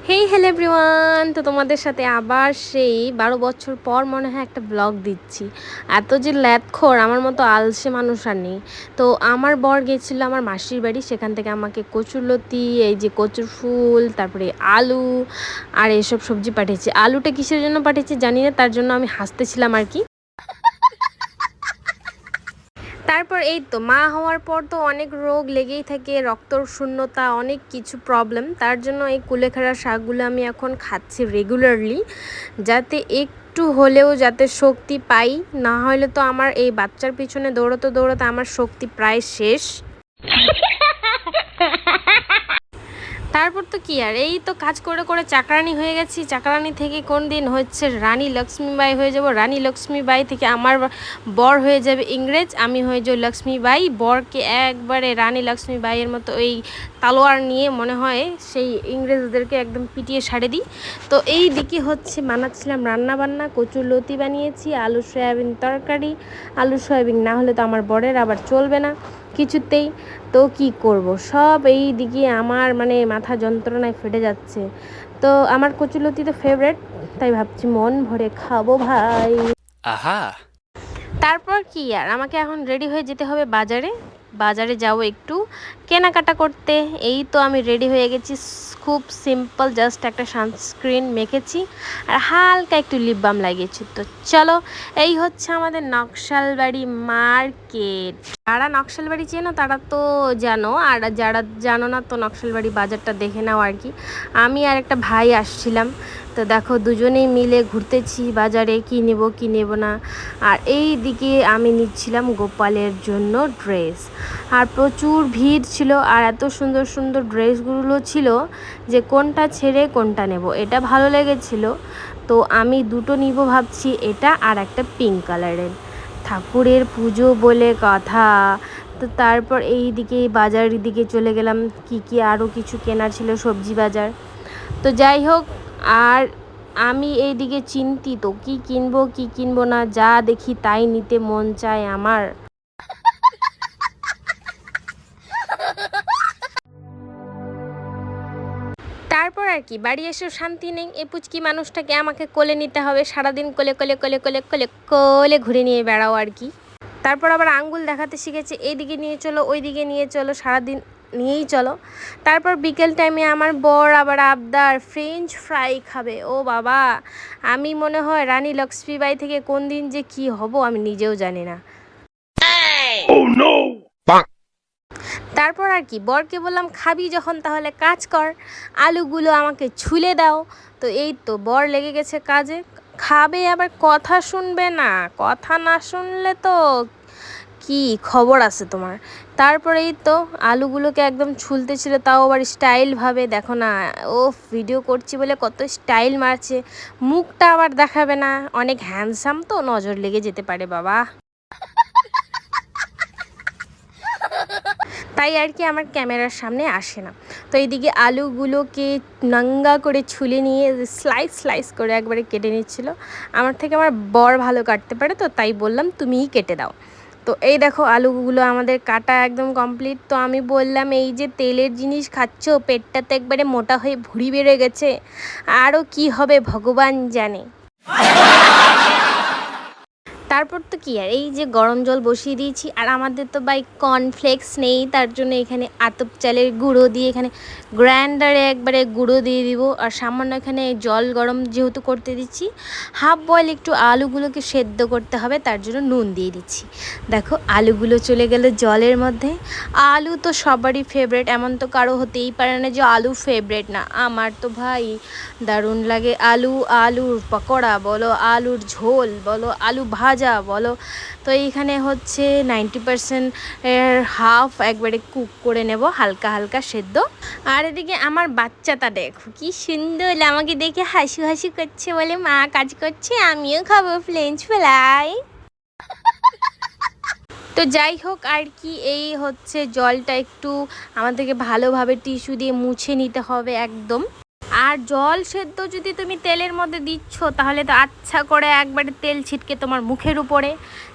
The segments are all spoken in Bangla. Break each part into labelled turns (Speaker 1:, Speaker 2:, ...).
Speaker 1: হেই হ্যালো এভরিওয়ান, তো তোমাদের সাথে আবার সেই 12 বছর পর মনে হয় একটা ব্লগ দিচ্ছি। এত যে ল্যাদখোর আমার মতো আলসে মানুষ আর নেই। তো আমার বর গেছিলো আমার মাসির বাড়ি, সেখান থেকে আমাকে কচুরলতি, এই যে কচুর ফুল, তারপরে আলু আর এসব সবজি পাঠিয়েছে। আলুটা কিসের জন্য পাঠিয়েছে জানি না, তার জন্য আমি হাসতেছিলাম আর কি। তারপর এই তো মা হওয়ার পর তো অনেক রোগ লেগেই থাকে, রক্তর শূন্যতা, অনেক কিছু প্রবলেম। তার জন্য এই কুলেখাড়া শাকগুলো আমি এখন খাচ্ছি রেগুলারলি, যাতে একটু হলেও যাতে শক্তি পাই। না হলে তো আমার এই বাচ্চার পিছনে দৌড়াতে দৌড়াতে আমার শক্তি প্রায় শেষ। তারপর তো কি আর, এই তো কাজ করে করে চাকরানি হয়ে গেছি। চাকরানি থেকে কোন দিন হচ্ছে রানী লক্ষ্মীবাই হয়ে যাব। রানী লক্ষ্মীবাই থেকে আমার বর হয়ে যাবে ইংরেজ, আমি হয়ে যাই লক্ষ্মীবাই। বরকে একবারে রানী লক্ষ্মীবাইয়ের মতো ওই তালোয়ার নিয়ে মনে হয় সেই ইংরেজদেরকে একদম পিটিয়ে সাড়ে দিই। তো এই দিকে হচ্ছে বানাচ্ছিলাম রান্না বান্না, কচুর লতি বানিয়েছি, আলু সয়াবিন তরকারি। আলু সয়াবিন না হলে তো আমার বরের আবার চলবে না কিছুতেই। তো কি করব, সব এই দিকে আমার মানে মাথা যন্ত্রণায় ফেটে যাচ্ছে। তো আমার কচুলতি তো ফেভারেট, তাই ভাবছি মন ভরে খাবো ভাই।
Speaker 2: আহা!
Speaker 1: তারপর কি আর, আমাকে এখন রেডি হয়ে যেতে হবে বাজারে। বাজারে যাবো একটু কেনাকাটা করতে। এই তো আমি রেডি হয়ে গেছি, খুব সিম্পল, জাস্ট একটা সানস্ক্রিন মেখেছি আর হালকা একটু লিপ বাম লাগিয়েছি। তো চলো, এই হচ্ছে আমাদের নকশালবাড়ি মার্কেট। যারা নকশালবাড়ি চেনো তারা তো জানো, আর যারা জানো না তো নকশালবাড়ি বাজারটা দেখে নাও আর কি। আমি আর একটা ভাই আসছিলাম, তো দেখো দুজনেই মিলে ঘুরতেছি বাজারে, কি নেব কি নেব না। আর এই দিকে আমি নিচ্ছিলাম গোপালের জন্য ড্রেস, আর প্রচুর ভিড় ছিল, আর এত সুন্দর সুন্দর ড্রেসগুলো ছিল যে কোনটা ছেড়ে কোনটা নেব। এটা ভালো লেগেছিল, তো আমি দুটো নিব ভাবছি, এটা আর একটা পিঙ্ক কালারের। ঠাকুরের পুজো বলে কথা। তো তারপর এই দিকে বাজারের দিকে চলে গেলাম, কি আরও কিছু কেনার ছিল, সবজি বাজার। তো যাই হোক, আর আমি এইদিকে চিন্তিত কি কিনবো কি কিনবো না, যা দেখি তাই নিতে মন চায় আমার। তারপর আর কি, বাড়ি এসেও শান্তি নেই। এই পুচকি মানুষটাকে আমাকে কোলে নিতে হবে, সারাদিন কোলে কোলে কোলে কোলে কোলে কোলে ঘুরে নিয়ে বেড়াও আর কি। তারপর আবার আঙ্গুল দেখাতে শিখেছে, এইদিকে নিয়ে চলো ওইদিকে নিয়ে চলো, সারাদিন নিয়েই চলো। তারপর বিকেল টাইমে আমার বর আবার আবদার ফ্রেঞ্চ ফ্রাই খাবে। ও বাবা, আমি মনে হয় রানী লক্ষ্মীবাই থেকে কোন দিন যে কি হব আমি নিজেও জানি না। তারপর আর কি, বরকে বললাম খাবি যখন তাহলে কাজ কর, আলুগুলো আমাকে ছুলে দাও। তো এই তো বর লেগে গেছে কাজে, খাবে আবার কথা শুনবে না, কথা না শুনলে তো কি খবর আছে তোমার। তারপরে এই তো আলুগুলোকে একদম ছুলতে ছিল, তাও আবার স্টাইলভাবে, দেখো না, ও ভিডিও করছি বলে কত স্টাইল মারছে। মুখটা আবার দেখাবে না, অনেক হ্যান্ডসাম তো, নজর লেগে যেতে পারে বাবা। তাই আর কি আমার ক্যামেরার সামনে আসে না। তো এইদিকে আলুগুলোকে নাঙ্গা করে ছুলে নিয়ে স্লাইস স্লাইস করে একবারে কেটে নিচ্ছিল। আমার থেকে আমার বর ভালো কাটতে পারে, তো তাই বললাম তুমিই কেটে দাও। তো এই দেখো আলুগুলো আমাদের কাটা একদম কমপ্লিট। তো আমি বললাম এই যে তেলের জিনিস খাচ্ছ, পেটটা তো একবারে মোটা হয়ে ভুঁড়ি বেড়ে গেছে, আরও কি হবে ভগবান জানে। তারপর তো কি আর, এই যে গরম জল বসিয়ে দিয়েছি, আর আমাদের তো বাই কর্নফ্লেক্স নেই, তার জন্য এখানে আতপ চালের গুঁড়ো দিয়ে এখানে গ্রাইন্ডারে একবারে গুঁড়ো দিয়ে দিব। আর সামান্য এখানে জল গরম যেহেতু করতে দিচ্ছি, হাফ বয়েল একটু আলুগুলোকে সেদ্ধ করতে হবে, তার জন্য নুন দিয়ে দিচ্ছি। দেখো আলুগুলো চলে গেল জলের মধ্যে। আলু তো সবারই ফেভারেট, এমন তো কারো হতেই পারে না যে আলু ফেভারেট না। আমার তো ভাই দারুণ লাগে আলু, আলুর পকোড়া বলো, আলুর ঝোল বলো, আলু ভাজা বলো। তো এইখানে হচ্ছে 90% এর হাফ একবারে কুক করে নেব, হালকা হালকা সেদ্ধ। আর এদিকে আমার বাচ্চাটা দেখো কি সুন্দর, আমাকে দেখে হাসি হাসি করছে, বলে মা কাজ করছে আমিও খাবো ফ্রেঞ্চ ফ্রাই। তো যাই হোক আর কি, এই হচ্ছে জলটা একটু আমাদেরকে ভালোভাবে টিস্যু দিয়ে মুছে নিতে হবে একদম। আর জল সেদ্ধ যদি তুমি তেলের মধ্যে দিচ্ছ তাহলে তো আচ্ছা করে একবারে তেল ছিটকে তোমার মুখের উপরে।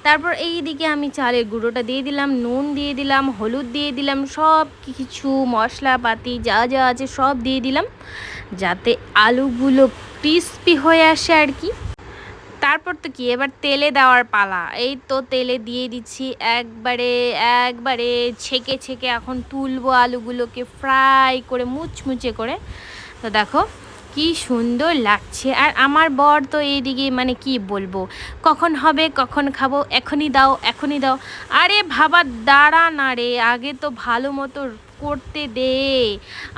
Speaker 1: তারপর এই দিকে আমি চালের গুঁড়োটা দিয়ে দিলাম, নুন দিয়ে দিলাম, হলুদ দিয়ে দিলাম, সব কিছু মশলাপাতি যা যা আছে সব দিয়ে দিলাম যাতে আলুগুলো ক্রিস্পি হয়ে আসে আর কি। তারপর তো কি, এবার তেলে দেওয়ার পালা। এই তো তেলে দিয়ে দিচ্ছি একবারে একবারে ছেঁকে ছেঁকে এখন তুলবো আলুগুলোকে ফ্রাই করে মুচমুচে করে। তো দেখো কি সুন্দর লাগছে। আর আমার বর তো এইদিকে মানে কি বলবো, কখন হবে কখন খাবো, এখনই দাও এখনই দাও। আরে ভাবা দাঁড়া না রে, আগে তো ভালো মতো করতে দে।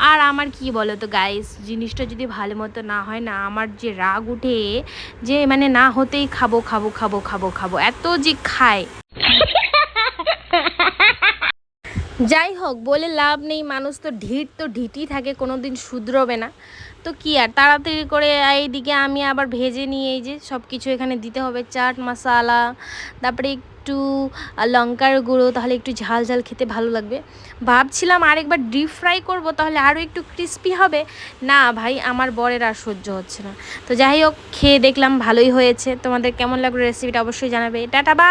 Speaker 1: আর আমার কি বলো তো গাইস, জিনিসটা যদি ভালো মতো না হয় না, আমার যে রাগ উঠে, যে মানে না হতেই খাবো খাবো খাবো খাবো খাবো এত যে খায়। যাই হোক, বলে লাভ নেই, মানুষ তো ঢিট তো ঢিটই থাকে, কোনো দিন শুধরোবে না। তো কি আর, তাড়াতাড়ি করে এইদিকে আমি আবার ভেজে নিয়ে এই যে সব কিছু এখানে দিতে হবে, চাট মশলা, তারপরে একটু লঙ্কার গুঁড়ো, তাহলে একটু ঝাল ঝাল খেতে ভালো লাগবে। ভাবছিলাম আরেকবার ডিপ ফ্রাই করব, তাহলে আরও একটু ক্রিস্পি হবে। না ভাই, আমার বরের আর সহ্য হচ্ছে না। তো যাই হোক, খেয়ে দেখলাম ভালোই হয়েছে। তোমাদের কেমন লাগলো রেসিপিটা অবশ্যই জানাবে। টাটা বা।